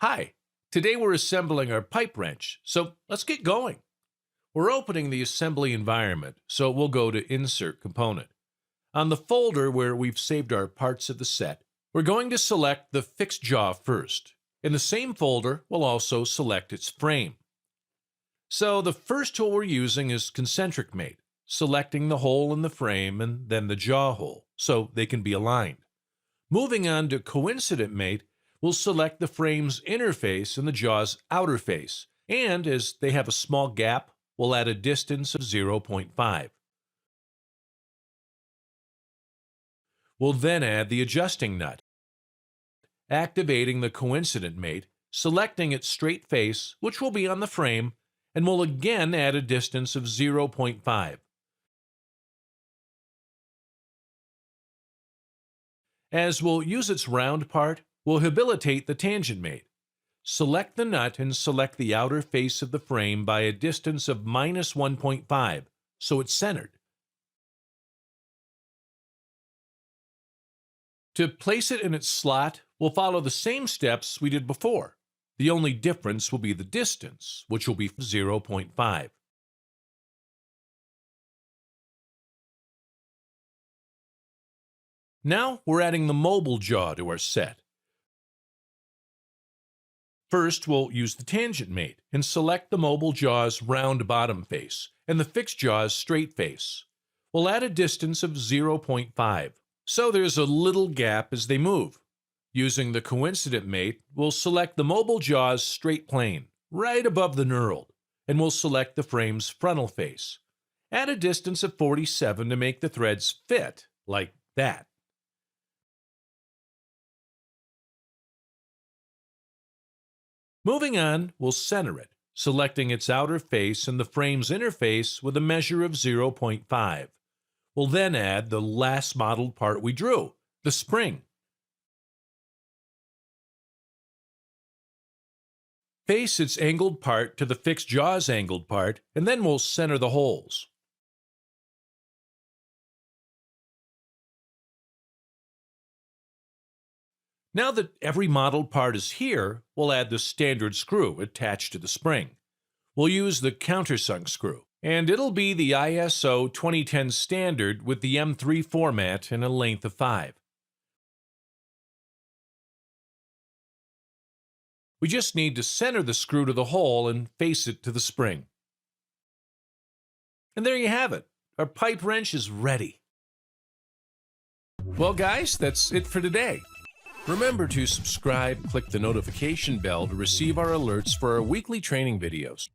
Hi, today we're assembling our pipe wrench, so let's get going. We're opening the assembly environment, so we'll go to Insert Component. On the folder where we've saved our parts of the set, we're going to select the fixed jaw first. In the same folder, we'll also select its frame. So the first tool we're using is Concentric Mate, selecting the hole in the frame and then the jaw hole, so they can be aligned. Moving on to Coincident Mate, we'll select the frame's inner face and the jaw's outer face, and as they have a small gap, we'll add a distance of 0.5. We'll then add the adjusting nut. Activating the Coincident Mate, selecting its straight face, which will be on the frame, and we'll again add a distance of 0.5. As we'll use its round part, we'll habilitate the Tangent Mate. Select the nut and select the outer face of the frame by a distance of -1.5, so it's centered. To place it in its slot, we'll follow the same steps we did before. The only difference will be the distance, which will be 0.5. Now we're adding the mobile jaw to our set. First, we'll use the Tangent Mate and select the mobile jaw's round bottom face and the fixed jaw's straight face. We'll add a distance of 0.5, so there's a little gap as they move. Using the Coincident Mate, we'll select the mobile jaw's straight plane, right above the knurled, and we'll select the frame's frontal face. Add a distance of 47 to make the threads fit, like that. Moving on, we'll center it, selecting its outer face and the frame's inner face with a measure of 0.5. We'll then add the last modeled part we drew, the spring. Face its angled part to the fixed jaw's angled part, and then we'll center the holes. Now that every modeled part is here, we'll add the standard screw attached to the spring. We'll use the countersunk screw, and it'll be the ISO 2010 standard with the M3 format and a length of 5. We just need to center the screw to the hole and face it to the spring. And there you have it. Our pipe wrench is ready. Well, guys, that's it for today. Remember to subscribe, click the notification bell to receive our alerts for our weekly training videos.